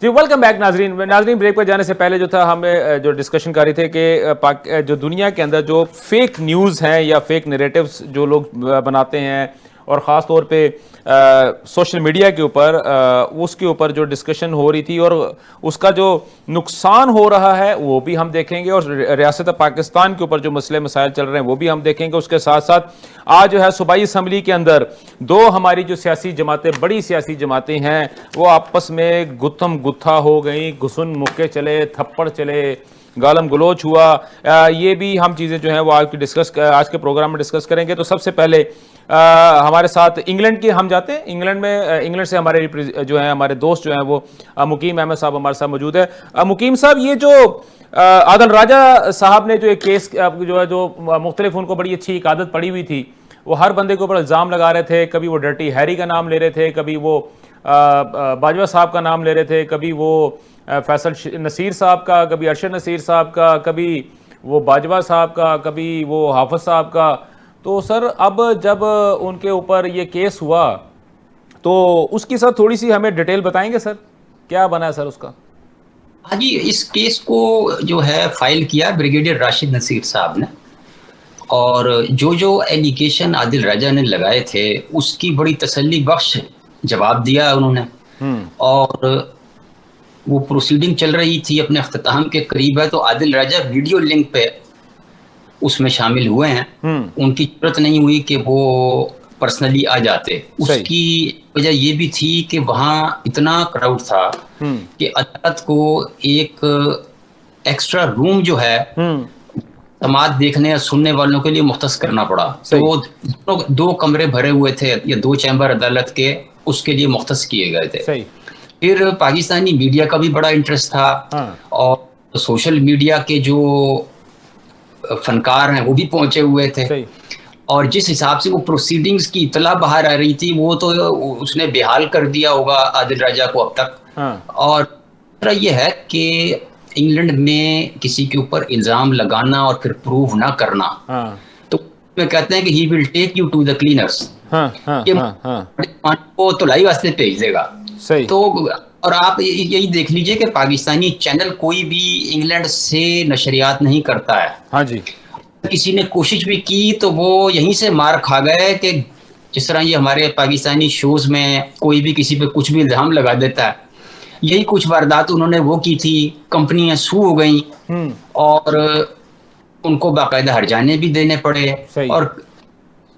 जी welcome back नाजरीन। Break पर जाने से पहले जो था हमें जो डिस्कशन कर रहे थे कि जो दुनिया के अंदर जो फेक न्यूज़ हैं या फेक नैरेटिव्स जो लोग बनाते हैं और ख़ास तौर पे सोशल मीडिया के ऊपर उसके ऊपर जो डिस्कशन हो रही थी और उसका जो नुकसान हो रहा है वो भी हम देखेंगे, और रियासत पाकिस्तान के ऊपर जो मसले मसाइल चल रहे हैं वो भी हम देखेंगे। उसके साथ साथ आज जो है सूबाई असम्बली के अंदर दो हमारी जो सियासी जमातें, बड़ी सियासी जमातें हैं, वो आपस में गुत्थम गुत्था हो गई, घुसन मुक्के चले, थप्पड़ चले, गालम गलोच हुआ। ये भी हम चीज़ें जो हैं वो आज के प्रोग्राम में डिस्कस करेंगे। तो सबसे पहले हमारे साथ इंग्लैंड की हम जाते हैं। इंग्लैंड से हमारे जो हैं हमारे दोस्त जो हैं वो मुकीम अहमद साहब हमारे साथ मौजूद है। मुकीम साहब, ये जो आदिल राजा साहब ने जो एक केस जो है जो मुख्तलिफ उनको बड़ी अच्छी एक आदत पड़ी हुई थी, वो हर बंदे के ऊपर इल्ज़ाम लगा रहे थे। कभी वो डर्टी हैरी का नाम ले रहे थे, कभी वो बाजवा साहब का नाम ले रहे थे, कभी वो फैसल नसीर साहब का, कभी अरशद नसीर साहब का, कभी वो बाजवा साहब का, कभी वो हाफिज साहब का। तो सर अब जब उनके ऊपर ये केस हुआ तो उसकी सर थोड़ी सी हमें डिटेल बताएंगे सर, क्या बना है सर उसका? हाँ जी, इस केस को जो है फाइल किया ब्रिगेडियर राशिद नसीर साहब ने, और जो जो एलिगेशन आदिल राजा ने लगाए थे उसकी बड़ी तसल्ली बख्श जवाब दिया उन्होंने। और वो प्रोसीडिंग चल रही थी, अपने अख्ताम के करीब है, तो आदिल राजा वीडियो लिंक पे उसमें शामिल हुए हैं। उनकी जरूरत नहीं हुई कि वो पर्सनली आ जाते। उसकी वजह ये भी थी कि वहाँ इतना क्राउड था कि अदालत को एक एक्स्ट्रा रूम जो है समाअत देखने या सुनने वालों के लिए मुख्तस करना पड़ा। तो वो दो कमरे भरे हुए थे या दो चैम्बर अदालत के, उसके लिए मुख्तस किए गए थे। फिर पाकिस्तानी मीडिया का भी बड़ा इंटरेस्ट था और सोशल मीडिया के जो फनकार हैं वो भी पहुंचे हुए थे। और जिस हिसाब से वो प्रोसीडिंग्स की इतला बाहर आ रही थी वो तो उसने बेहाल कर दिया होगा आदिल राजा को अब तक। और दूसरा ये है कि इंग्लैंड में किसी के ऊपर इल्जाम लगाना और फिर प्रूव ना करना, तो में कहते हैं कि he will take you to the cleaners, वो तो लाई वास्ते भेज देगा। तो और आप यही देख लीजिए कि पाकिस्तानी चैनल कोई भी इंग्लैंड से नशरियात नहीं करता है। हाँ जी। किसी ने कोशिश भी की तो वो यहीं से मार खा गए कि जिस तरह ये हमारे पाकिस्तानी शोज में कोई भी किसी पे कुछ भी इल्जाम लगा देता है, यही कुछ वारदात उन्होंने वो की थी। कंपनियां सू हो गई और उनको बाकायदा हर्जाने भी देने पड़े और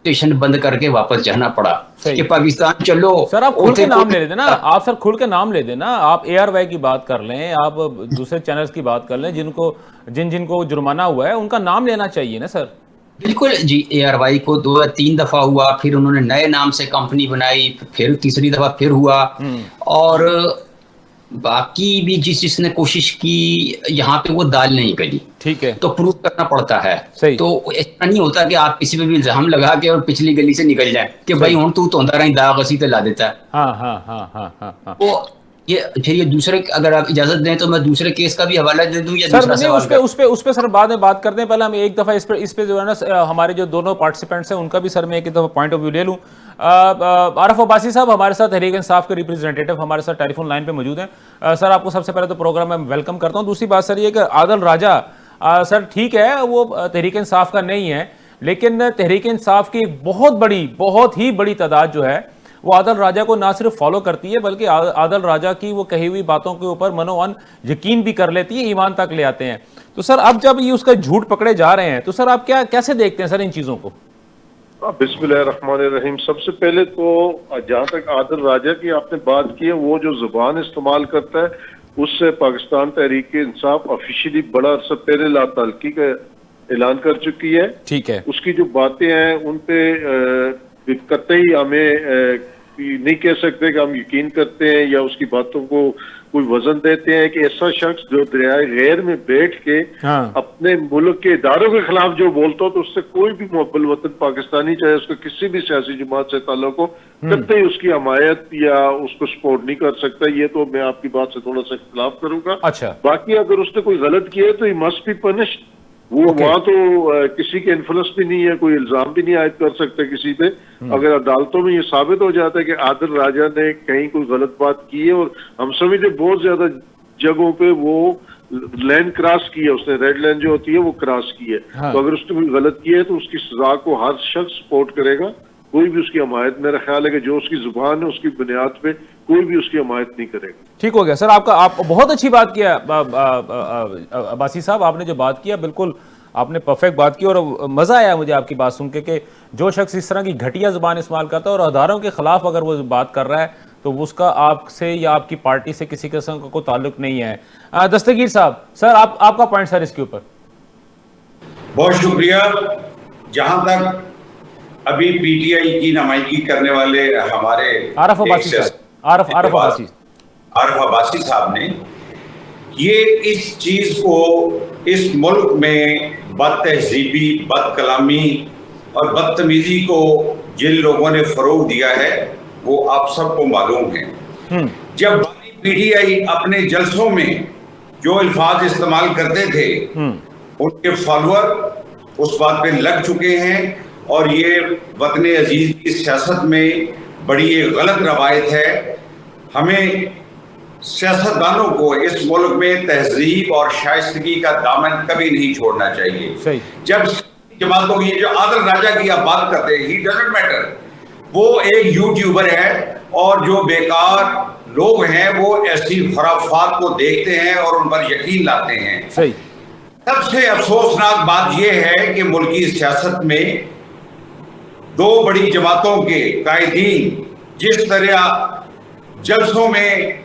स्टेशन बंद करके वापस जाना पड़ा कि पाकिस्तान चलो। सर आप खुल के नाम ले लेते ना, आप सर खुल के नाम ले देना। आप ARY की बात कर लें, आप दूसरे चैनल्स की बात कर लें, जिनको जुर्माना हुआ है उनका नाम लेना चाहिए ना सर। बिल्कुल जी, ARY को 2 या 3 दफा हुआ, फिर उन्होंने नए नाम से कंपनी बनाई, फिर तीसरी दफा फिर हुआ। और बाकी भी जिसने कोशिश की यहाँ पे वो दाल नहीं गली, ठीक है, तो प्रूव करना पड़ता है। तो ऐसा नहीं होता कि आप किसी पे भी इल्जाम लगा के और पिछली गली से निकल जाए कि भाई हूं तू तो रही दाग असी ते ला देता है। हाँ। वो ये फिर ये दूसरे, अगर आप इजाजत दें तो मैं दूसरे केस का भी हवाला दे दूं या सर उस पे सर बाद में बात करते हैं। पहले हम एक दफा इस पे जो है ना हमारे जो दोनों पार्टिसिपेंट्स हैं उनका भी सर मैं एक दफा पॉइंट ऑफ व्यू ले लूं। आरफ अब्बासी साहब हमारे साथ तहरीक इंसाफ के रिप्रेजेंटेटिव हमारे साथ टेलीफोन लाइन पे मौजूद हैं। सर आपको सबसे पहले तो प्रोग्राम में वेलकम करता हूं। दूसरी बात सर ये कि आदिल राजा सर ठीक है वो तहरीक इंसाफ का नहीं है, लेकिन तहरीक इंसाफ की एक बहुत ही बड़ी तादाद जो है वो आदिल राजा को ना सिर्फ फॉलो करती है बल्कि आदिल राजा की वो कही हुई बातों के ऊपर मनोअन यकीन भी कर लेती है, ईमान तक ले आते हैं। तो सर अब जब ये उसका झूठ पकड़े जा रहे हैं तो सर आप कैसे देखते हैं सर इन चीजों को? बिस्मिल्लाहिर्रहमानिर्रहीम। सबसे पहले तो जहाँ तक आदिल राजा की आपने बात की है, वो जो जुबान इस्तेमाल करता है उससे पाकिस्तान तहरीक इंसाफ ऑफिशियली बड़ा अरसा पहले लातल्की का ऐलान कर चुकी है। ठीक है, उसकी जो बातें हैं उन पे कतई हमें नहीं कह सकते कि हम यकीन करते हैं या उसकी बातों को कोई वजन देते हैं कि ऐसा शख्स जो दरियाए गैर में बैठ के अपने मुल्क के इदारों के खिलाफ जो बोलता हो तो उससे कोई भी मुहब्बल वतन पाकिस्तानी, चाहे उसका किसी भी सियासी जमात से ताल्लुक हो, कतई उसकी हमायत या उसको सपोर्ट नहीं कर सकता। ये तो मैं आपकी बात से थोड़ा सा इख्तिलाफ करूंगा। अच्छा, बाकी अगर उसने कोई गलत किया है तो ही मस्ट बी पनिश्ड। वो वहां तो किसी के इन्फ्लुएंस भी नहीं है, कोई इल्जाम भी नहीं आयद कर सकते किसी पे। अगर अदालतों में ये साबित हो जाता है कि आदिल राजा ने कहीं कोई गलत बात की है, और हम समझते बहुत ज्यादा जगहों पे वो लाइन क्रॉस की है, उसने रेड लाइन जो होती है वो क्रॉस की है। हाँ। तो अगर उसने कोई गलत किया है तो उसकी सजा को हर शख्स सपोर्ट करेगा, कोई भी उसकी हमायत, मेरा ख्याल है कि जो उसकी जुबान है उसकी बुनियाद पे कोई भी उसकी हमायत नहीं करेगा। ठीक हो गया सर, आप बहुत अच्छी बात किया अब्बासी साहब, आपने जो बात किया बिल्कुल आपने परफेक्ट बात की, और मज़ा आया मुझे आपकी बात सुन के कि जो शख्स इस तरह की घटिया ज़ुबान इस्तेमाल करता है और अदारों के खिलाफ अगर वो बात कर रहा है तो उसका आपसे या आपकी पार्टी से किसी किस्म का कोई ताल्लुक नहीं है। दस्तगीर साहब, सर आपका पॉइंट सर इसके ऊपर। बहुत शुक्रिया। जहां तक अभी पीटीआई की नुमाइंदगी करने वाले हमारे आरफ अब्बासी साहब ने ये इस चीज को इस मुल्क में बदतहजीबी, बदकलामी और बदतमीजी को जिन लोगों ने फरोग दिया है वो आप सबको मालूम है। जब पीटीआई अपने जलसों में जो अल्फाज इस्तेमाल करते थे उनके फॉलोअर उस बात पे लग चुके हैं, और ये वतन अजीज की सियासत में बड़ी एक गलत रवायत है। हमें सियासतदानों को इस मुल्क में तहजीब और शाइस्तगी का दामन कभी नहीं छोड़ना चाहिए। सही। जब जमातों की जो आदिल राजा की आप बात करते हैं, ही डजंट मैटर, वो एक यूट्यूबर है और जो बेकार लोग हैं वो ऐसी खुराफात को देखते हैं और उन पर यकीन लाते हैं। सही। सबसे अफसोसनाक बात यह है कि मुल्की सियासत में दो बड़ी जमातों के कायदीन जिस तरह जलसों में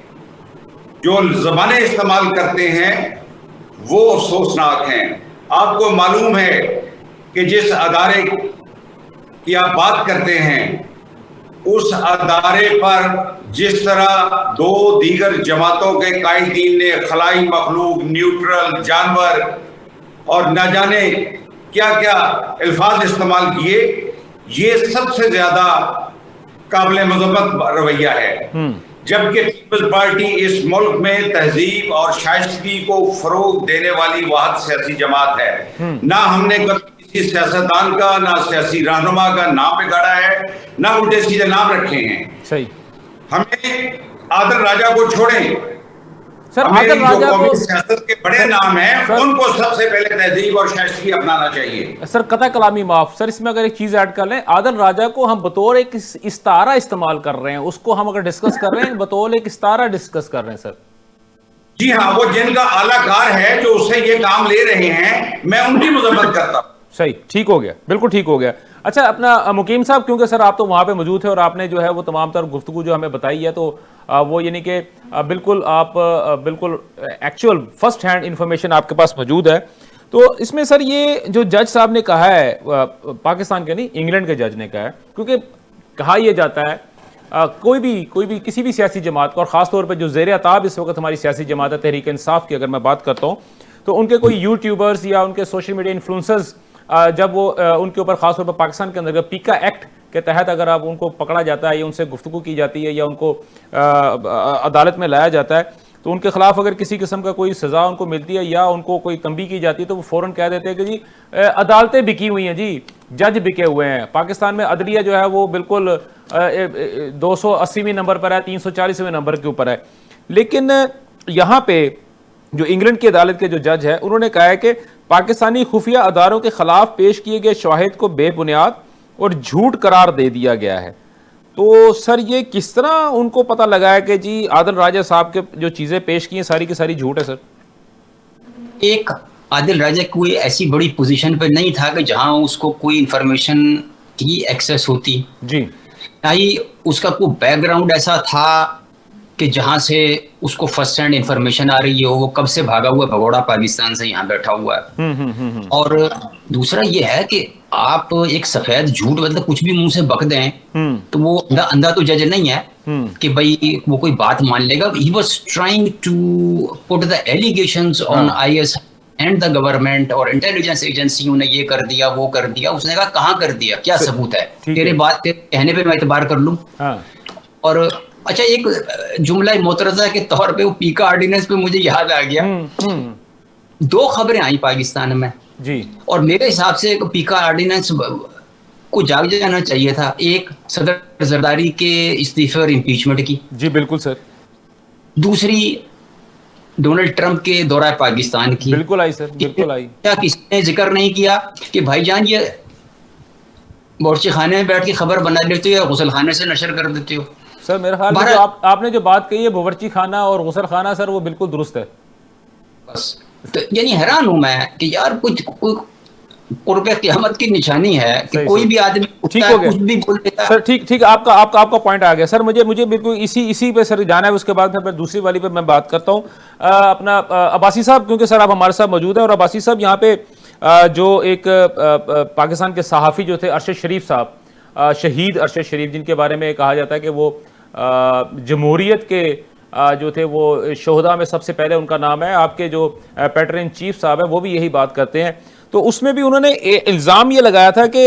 जो ज़बानें इस्तेमाल करते हैं वो अफसोसनाक हैं। आपको मालूम है कि जिस अदारे की आप बात करते हैं उस अदारे पर जिस तरह दो दीगर जमातों के कायदीन ने खलाई मखलूक, न्यूट्रल, जानवर और न जाने क्या क्या अल्फाज इस्तेमाल किए, ये सबसे ज्यादा काबिल मज़म्मत रवैया है। जबकि पीपल्स पार्टी इस मुल्क में तहजीब और शाइस्तगी को फरोग देने वाली वाहिद सियासी जमात है। ना हमने किसी सियासतदान का, ना सियासी रहनुमा का नाम बिगाड़ा है, ना उल्टे सीधे नाम रखे हैं। सही। हमें आदिल राजा को छोड़ें, सर आदिल राजा को सियासत के बड़े नाम हैं उनको सबसे पहले तहजीब और शाइस्तगी अपनाना चाहिए। सर कता कलामी माफ, सर इसमें अगर एक चीज ऐड कर लें, आदिल राजा को हम बतौर एक इस्तारा इस्तेमाल कर रहे हैं, उसको हम अगर डिस्कस कर रहे हैं बतौर एक इस्तारा डिस्कस कर रहे हैं सर। जी हाँ, वो जिनका आलाकार है जो उससे ये काम ले रहे हैं, मैं उनकी मजम्मत करता हूँ। सही, ठीक हो गया, बिल्कुल ठीक हो गया। अच्छा, अपना मुकीम साहब, क्योंकि सर आप तो वहाँ पे मौजूद थे और आपने जो है वो तमाम तर गुफ्तगू जो हमें बताई है, तो वो यानी कि बिल्कुल आप बिल्कुल एक्चुअल फर्स्ट हैंड इंफॉर्मेशन आपके पास मौजूद है। तो इसमें सर ये जो जज साहब ने कहा है, पाकिस्तान के नहीं इंग्लैंड के जज ने कहा है, क्योंकि कहा यह जाता है कोई भी किसी भी सियासी जमात को, और ख़ासतौर पर जो ज़ेर अताब इस वक्त हमारी सियासी जमात है तहरीक इंसाफ की अगर मैं बात करता हूँ, तो उनके कोई यूट्यूबर्स या उनके सोशल मीडिया इन्फ्लुएंसर्स जब वो उनके ऊपर खासतौर पर पाकिस्तान के अंदर पीका एक्ट के तहत अगर आप उनको पकड़ा जाता है या उनसे गुफ्तगू की जाती है या उनको अदालत में लाया जाता है, तो उनके खिलाफ अगर किसी किस्म का कोई सज़ा उनको मिलती है या उनको कोई तंबीह की जाती है तो वो फ़ौरन कह देते हैं कि जी अदालतें बिकी हुई हैं, जी जज बिके हुए हैं। पाकिस्तान में अदलिया जो है वो बिल्कुल 280वें नंबर पर है, 340वें नंबर के ऊपर है। लेकिन यहाँ पे जो इंग्लैंड की अदालत के जो जज है उन्होंने कहा है कि पाकिस्तानी खुफिया अदारों के खिलाफ पेश किए गए शवाहिद को बेबुनियाद और झूठ करार दे दिया गया है। तो सर ये किस तरह उनको पता लगा है कि जी आदिल राजा साहब के जो चीज़ें पेश की हैं सारी की सारी झूठ है? सर एक आदिल राजा कोई ऐसी बड़ी पोजीशन पे नहीं था कि जहां उसको कोई इंफॉर्मेशन की एक्सेस होती जी, ना ही उसका कोई बैकग्राउंड ऐसा था कि जहां से उसको फर्स्ट हैंड इंफॉर्मेशन आ रही हो। वो कब से भागा हुआ भगोड़ा पाकिस्तान से यहाँ बैठा हुआ है। और दूसरा ये है कि आप एक सफेद झूठ मतलब कुछ भी मुंह से बक दें तो वो अंधा तो जज नहीं है कि भाई वो कोई बात मान लेगा। He was trying to put the allegations on IS and the government और इंटेलिजेंस एजेंसियों ने ये कर दिया वो कर दिया। उसने कहा कहाँ कर दिया, क्या सबूत है, तेरे बात के कहने पे मैं एतबार कर लूं। और अच्छा, एक जुमला मोतरजा के तौर पे वो पीका ऑर्डिनेंस पे मुझे याद आ गया। दो खबरें आई पाकिस्तान में, जी। और मेरे हिसाब से पीका ऑर्डिनेंस को जाग जाना चाहिए था। एक, सदर जरदारी के इस्तीफे और इम्पीचमेंट की। जी बिल्कुल सर। दूसरी, डोनाल्ड ट्रंप के दौरा पाकिस्तान की। बिल्कुल आई सर, बिल्कुल आई। क्या किसी ने जिक्र नहीं किया कि भाईजान ये बावर्ची खाने में बैठ के खबर बना लेते हो या गुसल खाने से नशर कर देते हो? सर मेरे ख्याल में जो आपने जो बात कही है बावर्ची खाना और गुसल खाना, सर वो बिल्कुल दुरुस्त है। बस तो यानी हैरान हूं मैं कि यार कुछ कुर्बे क़यामत की निशानी है कि कोई भी आदमी ठीक हो गया कुछ भी बोल देता है। सर। ठीक आपका पॉइंट आ गया सर। मुझे बिल्कुल इसी पे सर जाना है, उसके बाद फिर दूसरी वाली पे मैं बात करता हूँ। अपना अब्बासी साहब, क्योंकि सर आप हमारे साथ मौजूद हैं, और अब्बासी साहब यहाँ पे जो एक पाकिस्तान के सहाफ़ी जो थे अरशद शरीफ साहब, शहीद अरशद शरीफ, जिनके बारे में कहा जाता है कि वो जमहूरियत के जो थे वो शोहदा में सबसे पहले उनका नाम है। आपके जो पैटर इन चीफ साहब है वो भी यही बात करते हैं। तो उसमें भी उन्होंने इल्ज़ाम ये लगाया था कि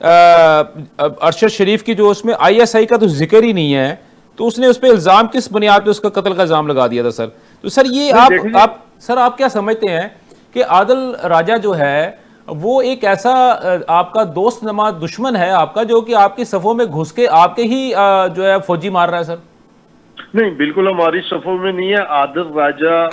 अरशद शरीफ की जो उसमें ISI का तो जिक्र ही नहीं है, तो उसने उस पर इल्ज़ाम किस बुनियाद पे उसका कत्ल का इल्ज़ाम लगा दिया था सर। तो सर ये आप क्या समझते हैं कि आदिल राजा जो है वो एक ऐसा आपका दोस्त नमा दुश्मन है आपका, जो कि आपकी सफ़ों में घुस के आपके ही जो है फौजी मार रहा है सर? नहीं, बिल्कुल हमारी सफ़ों में नहीं है। आदिल राजा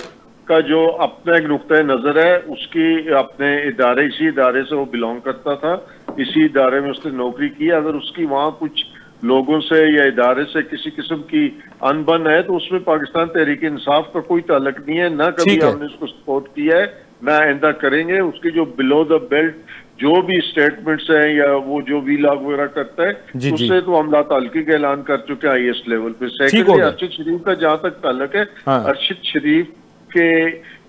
का जो अपना एक नुक्ता नजर है, उसकी अपने इदारे, इसी इदारे से वो बिलोंग करता था, इसी इदारे में उसने नौकरी की। अगर उसकी वहाँ कुछ लोगों से या इदारे से किसी किस्म की अनबन है तो उसमें पाकिस्तान तहरीक इंसाफ का कोई ताल्लुक नहीं है। ना कभी हमने उसको सपोर्ट किया है, ना आइंदा करेंगे। उसकी जो बिलो द बेल्ट जो भी स्टेटमेंट्स हैं या वो जो वीलॉग वगैरह करता है, उससे तो हम लाताल्की का ऐलान कर चुके हैं हाईएस्ट लेवल पे। सेकेंडली, अरशद शरीफ का जहां तक ताल्लुक है, अरशद शरीफ के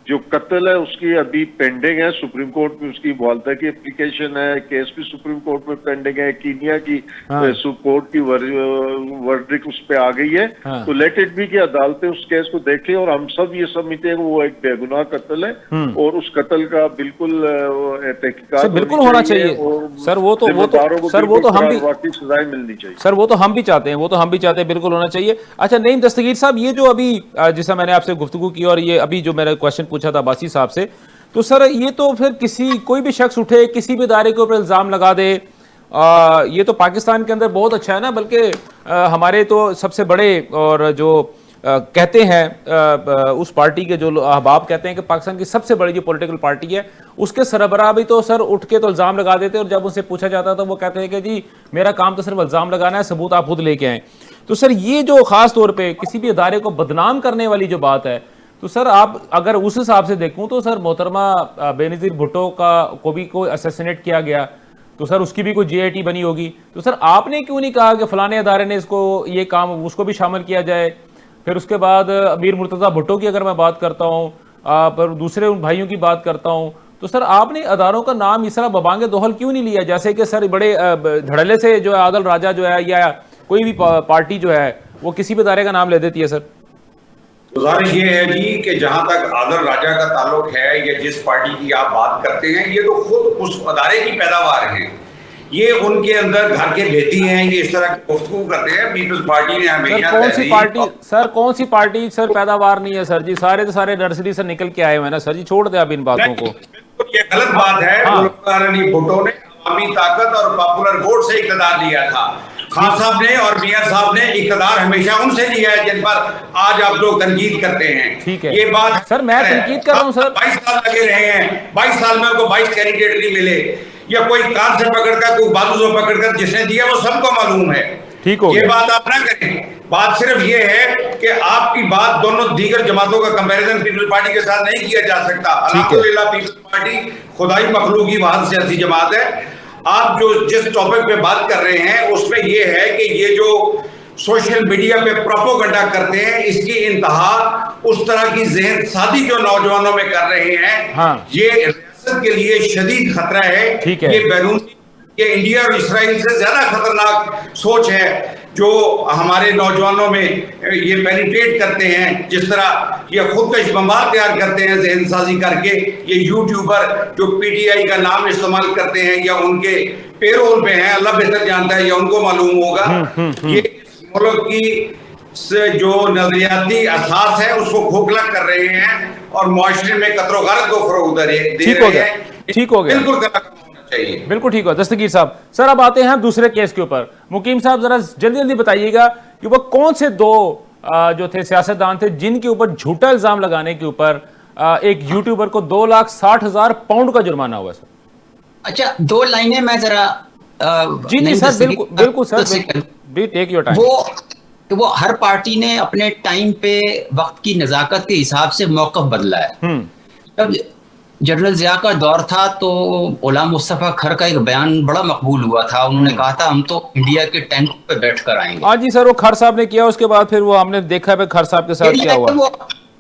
जो कत्ल है उसकी अभी पेंडिंग है। सुप्रीम कोर्ट में उसकी वालदा की एप्लीकेशन है, केस भी सुप्रीम कोर्ट में पेंडिंग है। कीनिया की कोर्ट की वर्डिक्ट उस पे आ गई है। तो लेट इट बी कि अदालतें उस केस को देखें, और हम सब ये समझते हैं कि वो एक बेगुनाह कत्ल है और उस कत्ल का बिल्कुल तहकीकात बिल्कुल होना चाहिए सर। वो तो हम भी सजाएं मिलनी चाहिए सर, वो तो हम भी चाहते हैं, बिल्कुल होना चाहिए। अच्छा, नईम दस्तगीर साहब, ये जो अभी जैसा मैंने आपसे गुफ्तगू की और ये अभी जो मेरा क्वेश्चन पूछा था अब्बासी साहब से, तो सर ये तो फिर कोई भी शख्स उठे, किसी भी इदारे के ऊपर इल्ज़ाम लगा दे, ये तो पाकिस्तान के अंदर बहुत अच्छा है ना। बल्कि हमारे तो सबसे बड़े और जो कहते हैं उस पार्टी के जो अहबाब कहते हैं कि पाकिस्तान की सबसे बड़ी जो पॉलिटिकल पार्टी है, उसके सरबराह भी तो सर उठ के तो इल्ज़ाम लगा देते, और जब उनसे पूछा जाता तो वो कहते हैं कि जी मेरा काम तो सिर्फ इल्ज़ाम लगाना है, सबूत आप खुद लेके आए। तो सर ये जो खास तौर पे किसी भी इदारे को बदनाम करने वाली जो बात है, तो सर आप अगर उस हिसाब से देखूं तो सर मोहतरमा बेनज़ीर भुट्टो को भी कोई असैसिनेट किया गया, तो सर उसकी भी कोई GIT बनी होगी। तो सर आपने क्यों नहीं कहा कि फलाने अदारे ने इसको ये काम, उसको भी शामिल किया जाए? फिर उसके बाद अमीर मुर्तज़ा भुट्टो की अगर मैं बात करता हूँ, पर दूसरे उन भाइयों की बात करता हूँ, तो सर आपने अदारों का नाम इस तरह बबांगे दोहल क्यों नहीं लिया? जैसे कि सर बड़े धड़ल्ले से जो है आदिल राजा जो है या कोई भी पार्टी जो है वो किसी भी अदारे का नाम ले देती है सर। गुजारिश ये है जी कि जहां तक आदिल राजा का ताल्लुक है या जिस पार्टी की आप बात करते हैं, ये तो खुद उस अदारे की पैदावार है। ये उनके अंदर घर के भेदी हैं, ये इस तरह की गुफ्तगू करते हैं। पीपल्स पार्टी ने हमेशा कौन सी पार्टी सर पैदावार नहीं है सर जी? सारे के सारे नर्सरी से निकल के आए हुए हैं ना सर जी, छोड़ दे आप इन बातों को। ये गलत बात है। भुट्टो ने अवामी ताकत और पॉपुलर वोट से इक़्तिदार लिया था। खान साहब ने और मियां साहब ने इक़्तिदार हमेशा उनसे लिया है जिन पर आज आप लोग तनकीद करते हैं। ठीक है, ये बात सर मैं तनकीद कर रहा हूं सर। 22 साल लगे रहे हैं, 22 साल में उनको 22 कैंडिडेट नहीं मिले, या कोई कान से पकड़कर कोई बाजू से पकड़कर जिसने दिया वो सबको मालूम है। ठीक हो ये बात आप ना करें। बात सिर्फ ये है कि आपकी बात दोनों दीगर जमातों का कंपैरिजन पीपल्स पार्टी के साथ नहीं किया जा सकता। अल्हम्दुलिल्लाह पीपल्स पार्टी खुदाई मखलूकी वाहिद सियासी जमात है। आप जो जिस टॉपिक पे बात कर रहे हैं उसमें ये है कि ये जो सोशल मीडिया पे प्रोपोगंडा करते हैं, इसकी इंतहा उस तरह की ज़हन सादी जो नौजवानों में कर रहे हैं, ये रियासत के लिए शदीद खतरा है। ये बैरून, ये इंडिया और इसराइल से ज्यादा खतरनाक सोच है जो हमारे नौजवानों में ये पेनिट्रेट करते हैं। जिस तरह ये खुदकश बम्बार तैयार करते हैं जहन साजी करके, ये यूट्यूबर जो PTI का नाम इस्तेमाल करते हैं या उनके पेरोल पे हैं, अल्लाह बेहतर जानता है या उनको मालूम होगा। ये मुल्क की जो नजरियाती असास है उसको खोखला कर रहे हैं और मुआशरे में कतरो गरत को फरोग दे रहे हैं। ठीक हो गया, बिल्कुल कलाकर्म होना चाहिए। बिल्कुल ठीक हो। दस्तगीर साहब, सर अब आते हैं दूसरे केस के ऊपर। मुकीम साहब जरा जल्दी जल्दी बताइएगा कि वो कौन से दो जो थे सियासतदान थे जिनके ऊपर झूठा इल्जाम लगाने के ऊपर एक यूट्यूबर को 2,60,000 पाउंड का जुर्माना हुआ सर। अच्छा, 2 लाइनें मैं जरा जी जी सर, बिल्कुल बिल्कुल sir, be take your time. वो हर पार्टी ने अपने टाइम पे वक्त की नजाकत के हिसाब से मौक़िफ़ बदला है। जब जनरल ज़िया का दौर था तो गुलाम मुस्तफ़ा खर का एक बयान बड़ा मकबूल हुआ था। उन्होंने कहा था हम तो इंडिया के टैंक पे बैठ कर आएंगे। हाँ जी सर, वो खर साहब ने किया, उसके बाद फिर वो हमने देखा है खर साहब के साथ क्या हुआ।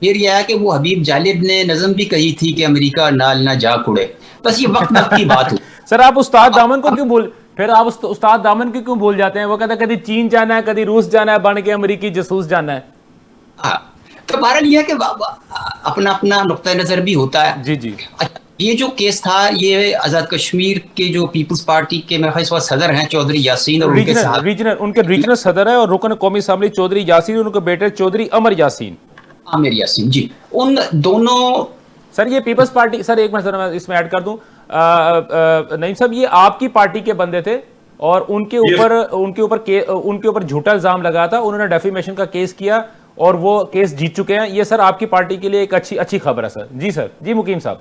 फिर यह है कि वो हबीब जालिब ने नज़म भी कही थी कि अमेरिका नाल ना जा कुड़े। बस ये वक्त की बात हुई। सर आप उस्ताद दामन को क्यों भूल, फिर आप उस्ताद दामन को क्यों भूल जाते हैं? वो कहता है कभी चीन जाना है, कभी रूस जाना है, बन के अमेरिकी जासूस जाना है। हाँ, तो बहरहाल यह है कि अपना अपना नुक्ता नजर भी होता है। जी जी। ये जो केस था, ये आजाद कश्मीर के जो पीपल्स पार्टी के मेरे ख्याल से सदर हैं चौधरी यासीन, और उनके रीजनल सदर है और रुकन कौमी असम्बली चौधरी यासीन, उनके बेटे चौधरी आमिर यासीन जी, उन दोनों। सर ये पीपल्स पार्टी, सर एक मिनट सर मैं इसमें ऐड कर दूं, नईम साहब ये आपकी पार्टी के बंदे थे और उनके ऊपर झूठा इल्जाम लगा था। उन्होंने डेफेमेशन का केस किया और वो केस जीत चुके हैं। ये सर आपकी पार्टी के लिए एक अच्छी खबर है सर। जी सर, जी मुकीम साहब।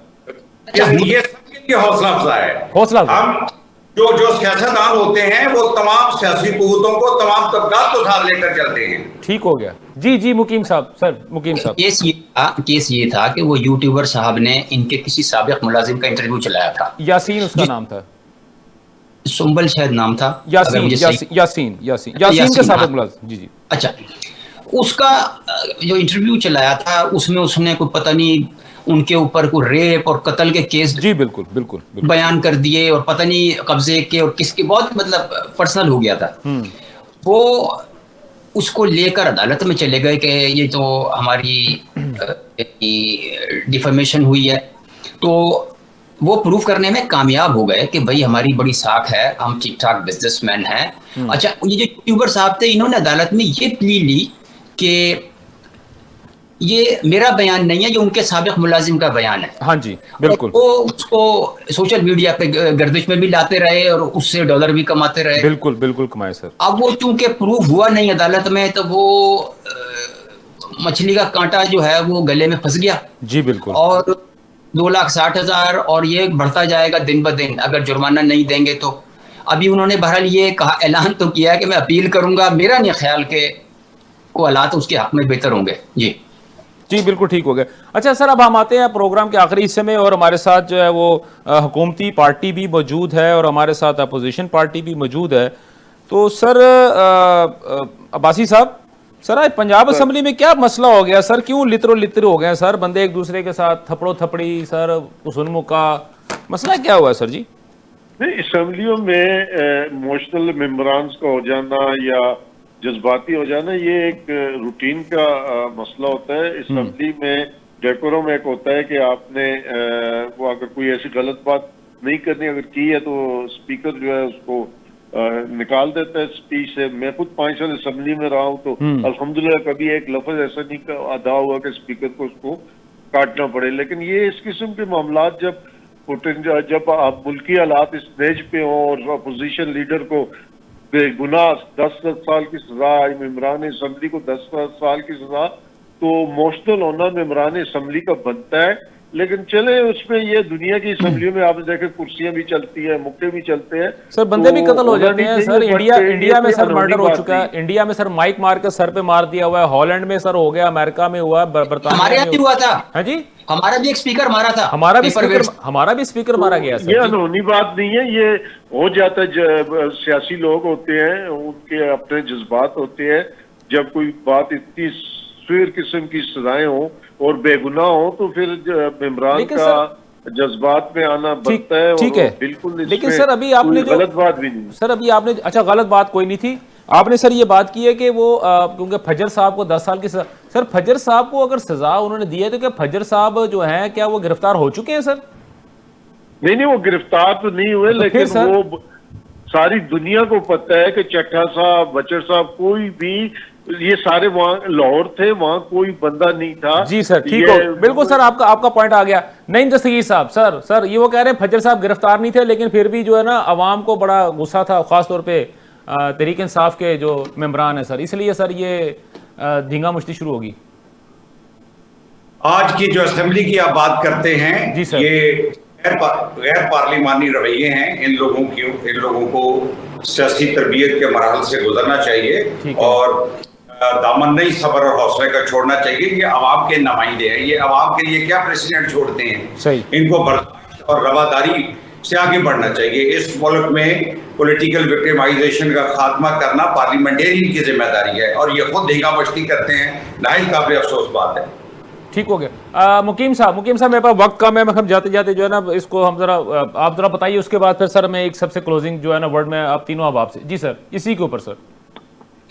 ये सबके लिए हौसला अफजा है। हौसला हम जो सियासतदान होते हैं वो तमाम सियासी कुव्वतों को, तमाम तबकात को साथ लेकर चलते हैं। ठीक हो गया। जी जी मुकीम साहब, सर मुकीम साहब। केस ये था कि वो यूट्यूबर साहब ने इनके किसी साबिक मुलाजिम का इंटरव्यू चलाया था। यासीन उसका नाम था, सुंबल शायद नाम था। यासीन के साबिक मुलाजिम। जी जी। अच्छा, उसका जो इंटरव्यू चलाया था उसमें उसने कोई पता नहीं उनके ऊपर कोई रेप और कत्ल के केस जी बिल्कुल बिल्कुल बयान कर दिए और पता नहीं कब्जे के और किसके, बहुत मतलब पर्सनल हो गया था। वो उसको लेकर अदालत में चले गए कि ये तो हमारी डिफेमेशन हुई है। तो वो प्रूफ करने में कामयाब हो गए कि भाई हमारी बड़ी साख है, हम ठीक ठाक बिजनेसमैन हैं। अच्छा, ये जो यूट्यूबर साहब थे इन्होंने अदालत में ये प्ली ली कि ये मेरा बयान नहीं है, ये उनके साबिक मुलाजिम का बयान है। हाँ जी बिल्कुल। वो उसको सोशल मीडिया पे गर्दिश में भी लाते रहे और उससे डॉलर भी कमाते रहे। बिल्कुल बिल्कुल कमाए सर। अब वो चूंकि प्रूफ हुआ नहीं अदालत में, तो वो मछली का कांटा जो है वो गले में फंस गया। जी बिल्कुल। और 2,60,000 और ये बढ़ता जाएगा दिन ब दिन अगर जुर्माना नहीं देंगे तो। अभी उन्होंने बहरहाल ये कहा, ऐलान तो किया कि मैं अपील करूंगा। मेरा नहीं ख्याल के वो हालात उसके हक में बेहतर होंगे। जी जी बिल्कुल ठीक हो गया। अच्छा सर, अब हम आते हैं प्रोग्राम के आखिरी हिस्से में और हमारे साथ जो है वो हुकूमती पार्टी भी मौजूद है और हमारे साथ अपोजिशन पार्टी भी मौजूद है। तो सर अब्बासी साहब, सर आज पंजाब असम्बली में क्या मसला हो गया सर? क्यों लित्र हो गए सर? बंदे एक दूसरे के साथ थपड़ो थपड़ी सर, उसनमुका मसला क्या हुआ सर? जी नहीं, असम्बलियों में इमोशनल मेम्बरान्स का हो जाना या जज्बाती हो जाना ये एक रूटीन का मसला होता है। असम्बली में डेकोरम एक होता है कि आपने वो अगर कोई ऐसी गलत बात नहीं करनी, अगर की है तो स्पीकर जो है उसको निकाल देता है स्पीच से। मैं खुद 5 साल असम्बली में रहा हूँ तो अल्हम्दुलिल्लाह कभी एक लफ्ज ऐसा नहीं अदा हुआ कि स्पीकर को उसको काटना पड़े। लेकिन ये इस किस्म के मामला जब आप मुल्की हालात इस स्टेज पे हों और अपोजिशन लीडर को बेगुनाह 10 साल की सजा, मेम्बरान असम्बली को 10 साल की सजा, तो इमोशनल होना मेम्बरान असम्बली का बनता है। लेकिन चले उसमें ये दुनिया की असम्बलियों में आपने देखे कुर्सियां भी चलती है, मुक्के भी चलते हैं सर, बंदे भी कत्ल हो जाते हैं सर। इंडिया में सर मर्डर हो चुका है। इंडिया में सर माइक मार के सर पे मार दिया हुआ है। हॉलैंड में सर हो गया, अमेरिका में हुआ, बरतानिया में हुआ था। हाँ जी, हमारा भी एक स्पीकर मारा था। हमारा भी स्पीकर मारा गया सर। ये अनहोनी बात नहीं है, ये हो जाता है। सियासी लोग होते हैं, उनके अपने जज्बात होते हैं। जब कोई बात इतनी स्वीर किस्म की सजाएं हो और बेगुनाह हो तो फिर मेम्बरान का जज्बात में आना बनता है। ठीक है बिल्कुल। लेकिन सर अभी आपने जो गलत बात भी नहीं सर, अभी आपने, अच्छा गलत बात कोई नहीं थी। आपने सर ये बात की है कि वो क्योंकि फजर साहब को 10 साल की सजा, सर फजर साहब को अगर सजा उन्होंने दी है तो क्या फजर साहब जो हैं क्या वो गिरफ्तार हो चुके हैं सर? नहीं, वो गिरफ्तार तो नहीं हुए, लेकिन वो सारी दुनिया को पता है कि चट्टा साहब, बचर साहब, कोई भी, ये सारे वहां लाहौर थे, वहां कोई बंदा नहीं था। जी सर, ठीक हो, बिल्कुल सर, आपका पॉइंट आ गया। नहीं दस्तगीर साहब, सर ये वो कह रहे हैं फजल साहब गिरफ्तार नहीं थे, लेकिन फिर भी जो है ना अवाम को बड़ा गुस्सा था, खासतौर पे तहरीक इंसाफ के जो मेंबरान है सर, इसलिए सर ये धींगा मुश्ती शुरू होगी। आज की जो असेंबली की आप बात करते हैं जी सर, ये गैर पार्लिमानी रवैये हैं। इन लोगों को सियासी तरबियत के मराहल से गुजरना चाहिए और दामन नहीं सब्र और हौसले का छोड़ना चाहिए। ये अवाम के नुमाइंदे हैं, ये अवाम के लिए क्या प्रेसिडेंट छोड़ते हैं। सही। इनको बर्दाश्त और रवादारी से आगे बढ़ना चाहिए। इस मुल्क में पॉलिटिकल विक्टिमाइजेशन का खात्मा करना पार्लियामेंटेरियन की जिम्मेदारी है और ये खुद धींगा मस्ती करते हैं। नाहिद काबिल अफसोस बात है। ठीक हो गया। मुकीम साहब मेरे पास वक्त कम है, हम जाते जाते जो है ना इसको हम आप जरा बताइए, उसके बाद फिर सर मैं एक सबसे क्लोजिंग जो है ना वर्ड में आप तीनों अब आपसे। जी सर, इसी के ऊपर सर,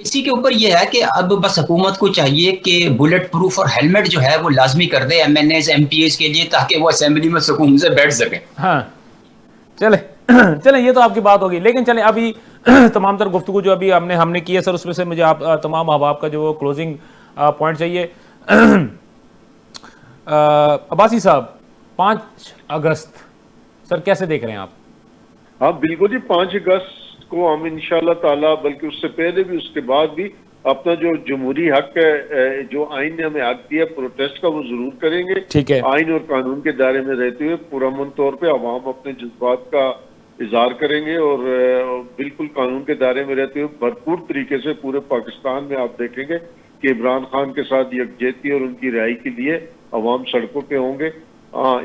इसी के ऊपर यह है कि अब बस हुकूमत को चाहिए कि बुलेट प्रूफ और हेलमेट जो है वो लाजमी कर दे MNAs MPAs के लिए, ताकि वो असेंबली में सुकून से बैठ सके। हाँ चले ये तो आपकी बात होगी, लेकिन चले अभी तमाम तर गुफ्तगू जो अभी हमने की है सर, उसमें से मुझे आप तमाम अहबाब का जो क्लोजिंग पॉइंट चाहिए। अब्बासी साहब, 5 अगस्त सर कैसे देख रहे हैं आप? हाँ बिल्कुल जी, 5 अगस्त को हम इंशाल्लाह ताला, बल्कि उससे पहले भी उसके बाद भी अपना जो जमहूरी हक है, जो आइन ने हमें हक दिया प्रोटेस्ट का, वो जरूर करेंगे। ठीक है। आइन और कानून के दायरे में रहते हुए पुरअमन तौर पे अवाम अपने जज्बात का इजहार करेंगे और बिल्कुल कानून के दायरे में रहते हुए भरपूर तरीके से पूरे पाकिस्तान में आप देखेंगे कि इमरान खान के साथ यकजहती और उनकी रिहाई के लिए अवाम सड़कों पे होंगे।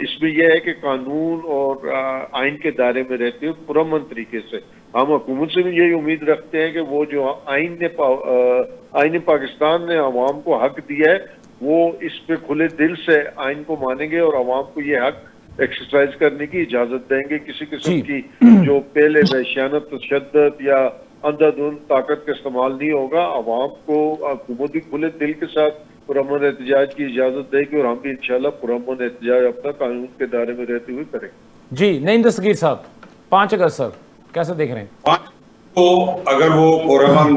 इसमें यह है कि कानून और आइन के दायरे में रहते हुए पुरअमन तरीके से हम हुकूमत से भी यही उम्मीद रखते हैं कि वो जो आइन पाकिस्तान ने अवाम को हक दिया है, वो इस पे खुले दिल से आइन को मानेंगे और अवाम को ये हक एक्सरसाइज करने की इजाजत देंगे। किसी किस्म की जो पहले वहशियानत, तशद्दुद या अंधाधुंध ताकत का इस्तेमाल नहीं होगा। अवाम को हुकूमत भी खुले दिल के साथ पुरअमन एहतजाज की इजाजत देगी और हम भी इंशाल्लाह पुरअमन एहतजाज अपना कानून के दायरे में रहते हुए करेंगे। जी नहीं दस्तगीर साहब, 5 अगस्त सर कैसे देख रहे हैं? 5 को अगर वो पुरअमन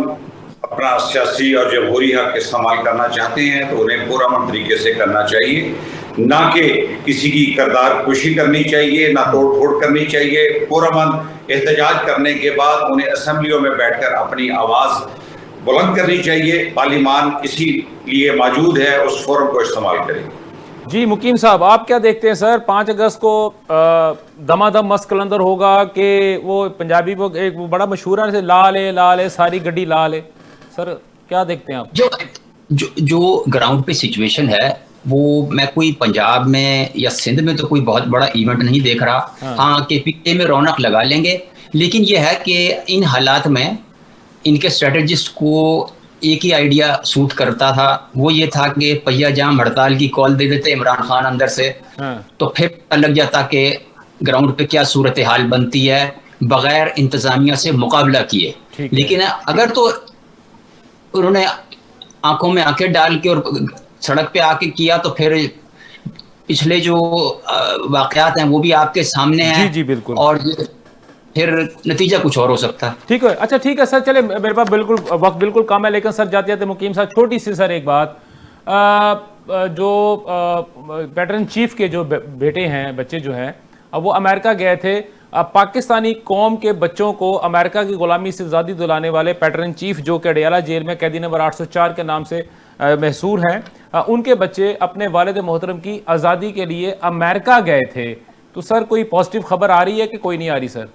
अपना सियासी और जमहूरी हक इस्तेमाल करना चाहते हैं तो उन्हें पुरअमन तरीके से करना चाहिए, ना कि किसी की किरदार कुशी करनी चाहिए, ना तोड़ फोड़ करनी चाहिए। पुरअमन एहतजाज करने के बाद उन्हें असेंबलियों में बैठकर अपनी आवाज़ बुलंद करनी चाहिए। पार्लियामान इसी लिए मौजूद है, उस फोरम को इस्तेमाल करें। जी मुकीम साहब, आप क्या देखते हैं सर, 5 अगस्त को दमादम मस्त कलंदर होगा कि वो पंजाबी वो एक वो बड़ा मशहूर है लाल है सारी गड्डी लाल है, सर क्या देखते हैं आप? जो ग्राउंड पे सिचुएशन है वो मैं कोई पंजाब में या सिंध में तो कोई बहुत बड़ा इवेंट नहीं देख रहा। हाँ KPK में रौनक लगा लेंगे, लेकिन यह है कि इन हालात में इनके स्ट्रेटेजिस्ट को एक ही आइडिया सूट करता था, वो ये था कि पहिया जाम हड़ताल की कॉल दे देते इमरान खान अंदर से, तो फिर पता लग जाता कि ग्राउंड पे क्या सूरत हाल बनती है बगैर इंतजामिया से मुकाबला किए। लेकिन अगर तो उन्होंने आंखों में आंखें डाल के और सड़क पे आके किया तो फिर पिछले जो वाकयात हैं वो भी आपके सामने हैं। जी बिल्कुल, और फिर नतीजा कुछ और हो सकता है। ठीक है, अच्छा ठीक है सर, चले मेरे पास वक्त बिल्कुल कम है, लेकिन सर जाते जाते मुकीम साहब छोटी सी सर एक बात, जो पैटर्न चीफ के जो बेटे हैं, बच्चे जो हैं, अब वो अमेरिका गए थे। पाकिस्तानी कौम के बच्चों को अमेरिका की गुलामी से आज़ादी दिलाने वाले पैटर्न चीफ जो कि अडयाला जेल में कैदी नंबर 804 के नाम से मशहूर हैं, उनके बच्चे अपने वालिद मोहतरम की आज़ादी के लिए अमेरिका गए थे। तो सर कोई पॉजिटिव खबर आ रही है कि कोई नहीं आ रही सर?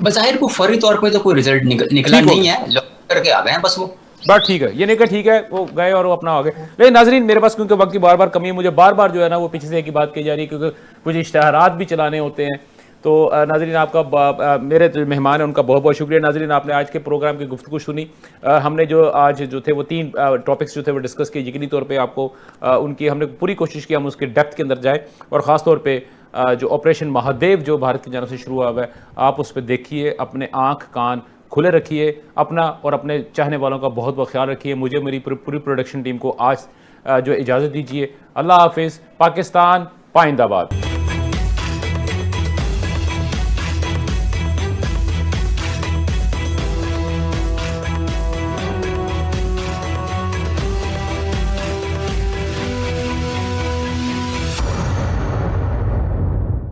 बज़ाहिर को फौरी तौर पे तो कोई रिजल्ट निकला नहीं है, करके आ गए हैं बस वो। बात ठीक है, ये नहीं कि ठीक है वो गए और वो अपना आ गए। लेकिन नाजरीन मेरे पास क्योंकि वक्त की बार बार कमी है, मुझे बार बार जो है ना वो पीछे से एक ही बात की जा रही है, क्योंकि कुछ इश्तहारात भी चलाने होते हैं। तो नाजरीन आपका मेरे जो मेहमान हैं उनका बहुत बहुत शुक्रिया। नाजरीन आपने आज के प्रोग्राम की गुफ्तगू सुनी। हमने जो आज जो थे वो 3 टॉपिक्स जो थे वो डिस्कस किए। यकीनी तौर पे आपको उनकी हमने पूरी कोशिश की हम उसके डेप्थ के अंदर जाए, और ख़ास तौर पे जो ऑपरेशन महादेव जो भारत की जानब से शुरू हुआ है आप उस पर देखिए, अपने आँख कान खुले रखिए, अपना और अपने चाहने वालों का बहुत बहुत ख्याल रखिए। मुझे मेरी पूरी प्रोडक्शन टीम को आज जो इजाज़त दीजिए। अल्लाह हाफिज़। पाकिस्तान पाइंदाबाद।